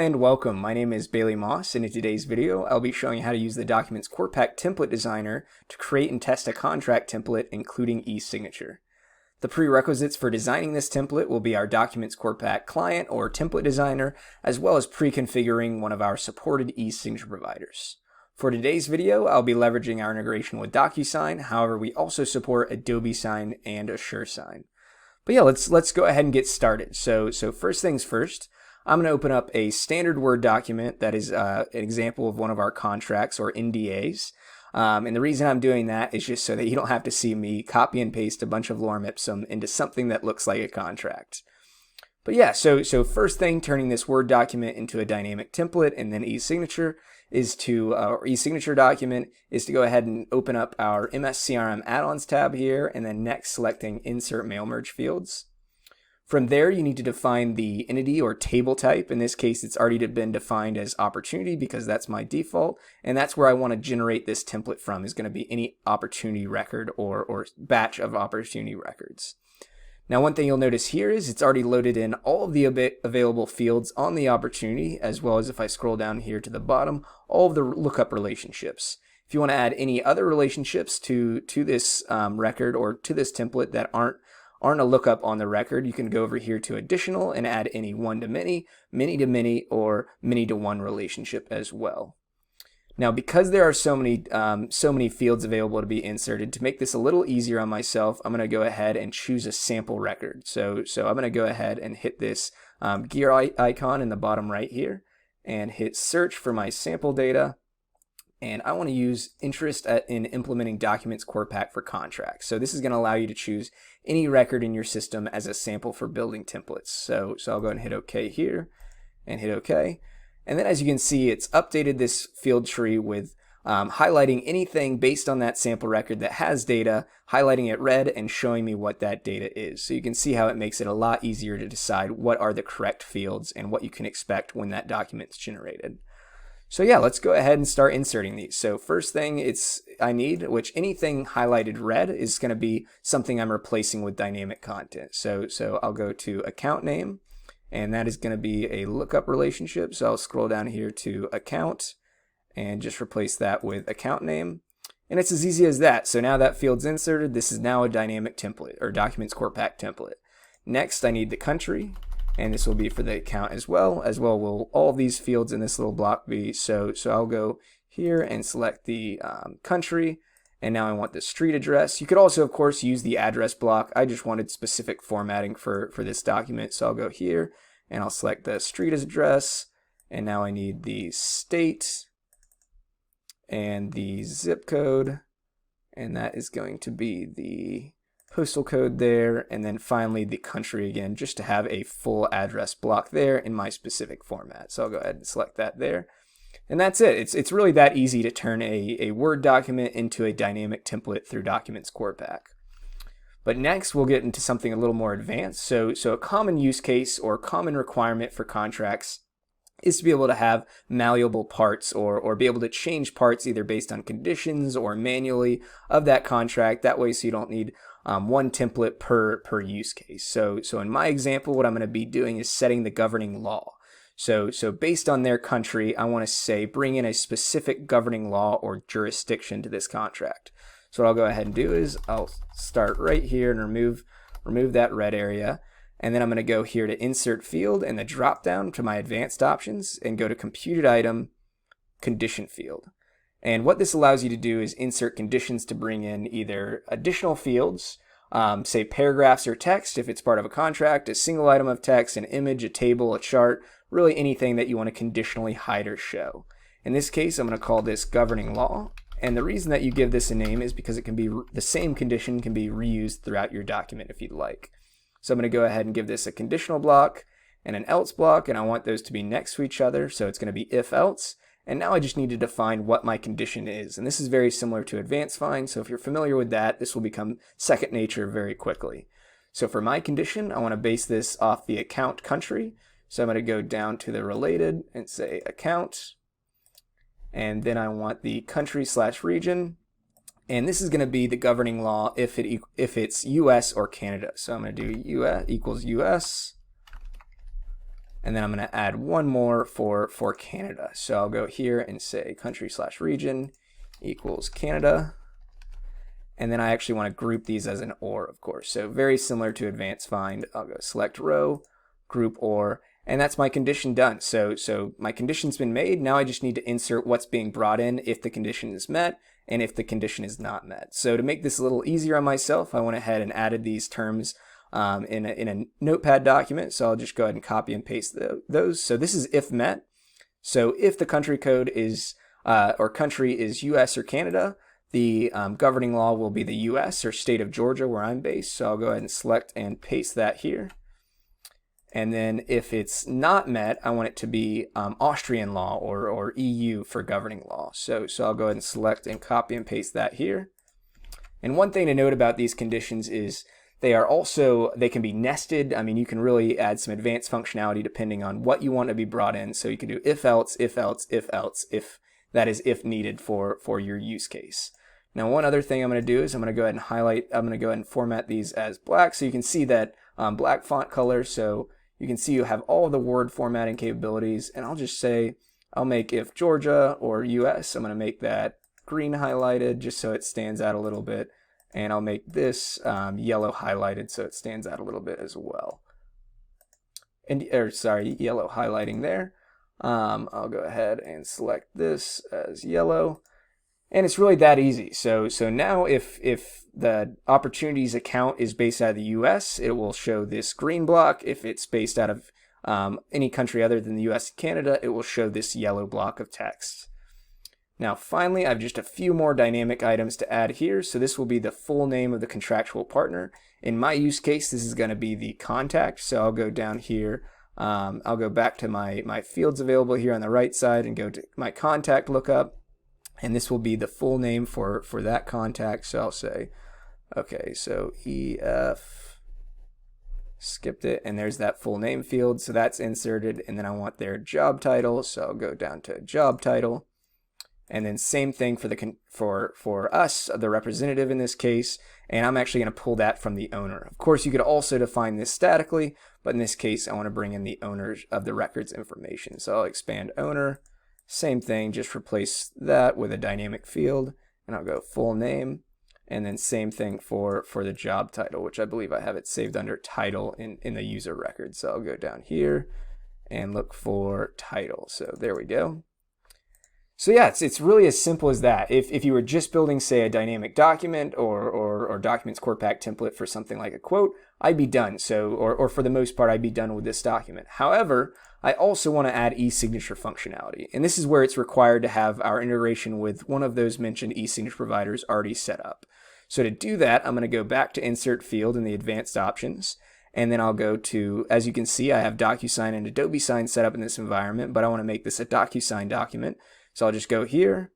and welcome. My name is Bailey Moss, and in today's video, I'll be showing you how to use the DocumentsCorePack template designer to create and test a contract template, including e-signature. The prerequisites for designing this template will be our DocumentsCorePack client or template designer, as well as pre-configuring one of our supported e-signature providers. For today's video, I'll be leveraging our integration with DocuSign. However, we also support Adobe Sign and AssureSign. But yeah, let's go ahead and get started. So first things first, I'm going to open up a standard Word document that is an example of one of our contracts or NDAs. And the reason I'm doing that is just so that you don't have to see me copy and paste a bunch of lorem ipsum into something that looks like a contract. But yeah, so first thing, turning this Word document into a dynamic template and then e-signature is to, or e-signature document is to go ahead and open up our mscrm-addons tab here, and then next selecting insert mail merge fields. From there, you need to define the entity or table type. In this case, it's already been defined as opportunity because that's my default, and that's where I want to generate this template from, is going to be any opportunity record or batch of opportunity records. Now, one thing you'll notice here is it's already loaded in all of the available fields on the opportunity, as well as if I scroll down here to the bottom, all of the lookup relationships. If you want to add any other relationships to this record or to this template that aren't a lookup on the record, you can go over here to additional and add any one-to-many, many-to-many, or many-to-one relationship as well. Now, because there are so many fields available to be inserted, to make this a little easier on myself, I'm going to go ahead and choose a sample record. So I'm going to go ahead and hit this gear icon in the bottom right here and hit search for my sample data. And I want to use interest in implementing DocumentsCorePack for contracts. So this is going to allow you to choose any record in your system as a sample for building templates. So I'll go ahead and hit OK here and hit OK. And then as you can see, it's updated this field tree with highlighting anything based on that sample record that has data, highlighting it red and showing me what that data is. So you can see how it makes it a lot easier to decide what are the correct fields and what you can expect when that document's generated. So yeah, let's go ahead and start inserting these. So first thing which anything highlighted red is going to be something I'm replacing with dynamic content. So I'll go to account name, and that is going to be a lookup relationship. So I'll scroll down here to account and just replace that with account name. And it's as easy as that. So now that field's inserted, this is now a dynamic template or DocumentsCorePack template. Next, I need the country, and this will be for the account as well will all of these fields in this little block be. So I'll go here and select the country, and now I want the street address. You could also, of course, use the address block. I just wanted specific formatting for this document, so I'll go here and I'll select the street address, and now I need the state and the zip code, and that is going to be the postal code there, and then finally the country again, just to have a full address block there in my specific format. So I'll go ahead and select that there. And that's it. It's really that easy to turn a Word document into a dynamic template through DocumentsCorePack. But next we'll get into something a little more advanced. So a common use case or common requirement for contracts is to be able to have malleable parts or be able to change parts either based on conditions or manually of that contract. That way, so you don't need one template per use case. So in my example, what I'm going to be doing is setting the governing law. So based on their country, I want to say bring in a specific governing law or jurisdiction to this contract. So what I'll go ahead and do is I'll start right here and remove that red area. And then I'm going to go here to insert field and the drop down to my advanced options and go to computed item condition field. And what this allows you to do is insert conditions to bring in either additional fields, say paragraphs or text if it's part of a contract, a single item of text, an image, a table, a chart, really anything that you want to conditionally hide or show. In this case, I'm going to call this governing law. And the reason that you give this a name is because it can be the same condition can be reused throughout your document if you'd like. So I'm going to go ahead and give this a conditional block and an else block, and I want those to be next to each other. So it's going to be if else. And now I just need to define what my condition is. And this is very similar to advanced find. So if you're familiar with that, this will become second nature very quickly. So for my condition, I want to base this off the account country. So I'm going to go down to the related and say account. And then I want the country/region. And this is going to be the governing law if it's US or Canada. So I'm going to do US equals US. And then I'm going to add one more for Canada. So I'll go here and say country/region equals Canada. And then I actually want to group these as an OR, of course. So very similar to advanced find. I'll go select row, group OR, and that's my condition done. So my condition's been made. Now I just need to insert what's being brought in if the condition is met and if the condition is not met. So to make this a little easier on myself, I went ahead and added these terms in a notepad document. So I'll just go ahead and copy and paste those. So this is if met. So if the country code is, or country is US or Canada, the governing law will be the US or state of Georgia where I'm based. So I'll go ahead and select and paste that here. And then if it's not met, I want it to be Austrian law or EU for governing law. So I'll go ahead and select and copy and paste that here. And one thing to note about these conditions is they can be nested. I mean, you can really add some advanced functionality depending on what you want to be brought in. So you can do if else, if else, if else, if that is if needed for your use case. Now, one other thing I'm going to do is I'm going to go ahead and highlight, I'm going to go ahead and format these as black. So you can see that black font color. So you can see you have all the word formatting capabilities. And I'll just say, I'll make if Georgia or US, I'm going to make that green highlighted just so it stands out a little bit. And I'll make this yellow highlighted so it stands out a little bit as well. And, yellow highlighting there. I'll go ahead and select this as yellow. And it's really that easy. So now if the opportunities account is based out of the US, it will show this green block. If it's based out of any country other than the US and Canada, it will show this yellow block of text. Now finally, I have just a few more dynamic items to add here. So this will be the full name of the contractual partner. In my use case, this is going to be the contact. So I'll go down here. I'll go back to my fields available here on the right side and go to my contact lookup. And this will be the full name for that contact. So I'll say, okay, so EF, skipped it, and there's that full name field. So that's inserted, and then I want their job title. So I'll go down to job title. And then same thing for us, the representative in this case, and I'm actually going to pull that from the owner. Of course, you could also define this statically, but in this case, I want to bring in the owners of the records information. So I'll expand owner. Same thing, just replace that with a dynamic field, and I'll go full name, and then same thing for the job title, which I believe I have it saved under title in the user record. So I'll go down here and look for title. So there we go. So yeah, it's really as simple as that. If you were just building, say, a dynamic document or DocumentsCorePack template for something like a quote, I'd be done. So, or for the most part, I'd be done with this document. However, I also want to add e-signature functionality. And this is where it's required to have our integration with one of those mentioned e-signature providers already set up. So to do that, I'm going to go back to Insert Field in the Advanced Options. And then I'll go to, as you can see, I have DocuSign and Adobe Sign set up in this environment, but I want to make this a DocuSign document. So I'll just go here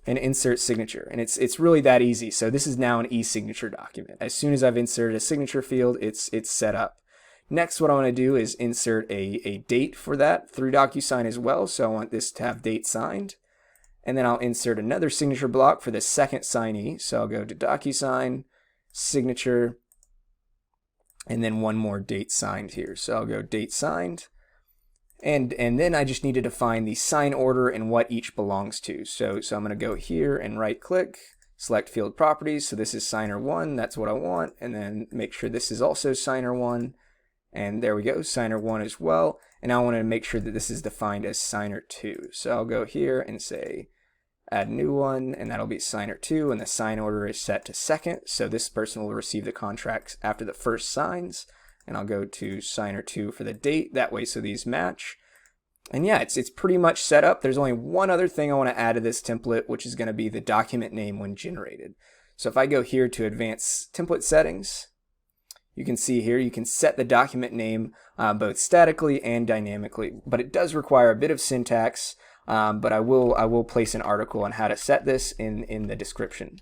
and insert signature. And it's really that easy. So this is now an e-signature document. As soon as I've inserted a signature field, it's set up. Next, what I want to do is insert a date for that through DocuSign as well. So I want this to have date signed. And then I'll insert another signature block for the second signee. So I'll go to DocuSign, signature, and then one more date signed here. So I'll go date signed. And then I just need to define the sign order and what each belongs to. So I'm going to go here and right click, select field properties. So this is signer 1, that's what I want. And then make sure this is also signer 1. And there we go, signer 1 as well. And I want to make sure that this is defined as signer 2. So I'll go here and say add new one, and that'll be signer 2, and the sign order is set to second. So this person will receive the contracts after the first signs. And I'll go to signer 2 for the date, that way so these match. And yeah, it's pretty much set up. There's only one other thing I want to add to this template, which is going to be the document name when generated. So if I go here to Advanced Template Settings, you can see here you can set the document name both statically and dynamically, but it does require a bit of syntax, but I will place an article on how to set this in the description.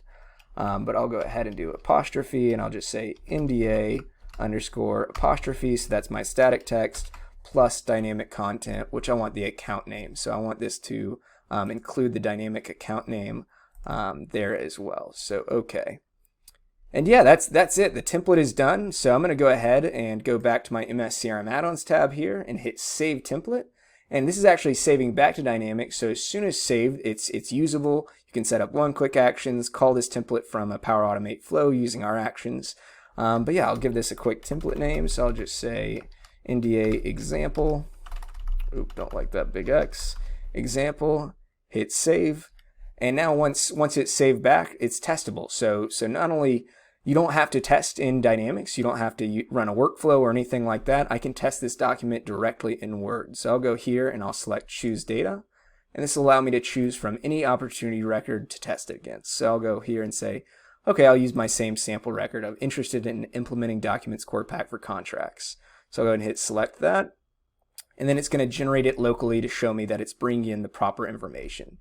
But I'll go ahead and do apostrophe, and I'll just say NDA underscore apostrophe, so that's my static text, plus dynamic content, which I want the account name. So I want this to include the dynamic account name there as well. So okay. And yeah, that's it. The template is done. So I'm going to go ahead and go back to my mscrm-addons tab here and hit Save Template. And this is actually saving back to Dynamics. So as soon as saved, it's usable. You can set up one-click actions, call this template from a Power Automate flow using our actions. But yeah, I'll give this a quick template name. So I'll just say NDA example. Oop, don't like that big X. Example, hit save. And now once it's saved back, it's testable. So not only you don't have to test in Dynamics, you don't have to run a workflow or anything like that. I can test this document directly in Word. So I'll go here and I'll select Choose Data. And this will allow me to choose from any opportunity record to test it against. So I'll go here and say, okay, I'll use my same sample record. I'm interested in implementing DocumentsCorePack for contracts. So I'll go ahead and hit select that. And then it's going to generate it locally to show me that it's bringing in the proper information.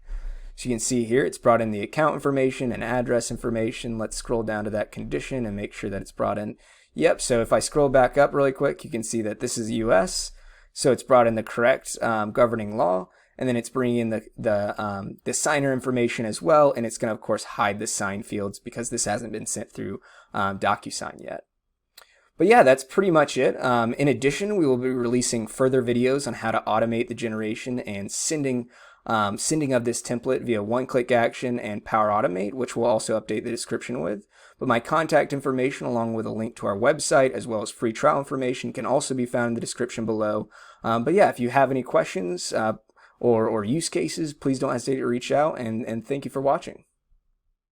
So you can see here it's brought in the account information and address information. Let's scroll down to that condition and make sure that it's brought in. Yep, so if I scroll back up really quick, you can see that this is US. So it's brought in the correct governing law, and then it's bringing in the signer information as well, and it's going to, of course, hide the sign fields because this hasn't been sent through DocuSign yet. But yeah, that's pretty much it. In addition, we will be releasing further videos on how to automate the generation and sending of this template via one-click action and Power Automate, which we'll also update the description with. But my contact information, along with a link to our website, as well as free trial information, can also be found in the description below. But yeah, if you have any questions or use cases, please don't hesitate to reach out, and thank you for watching.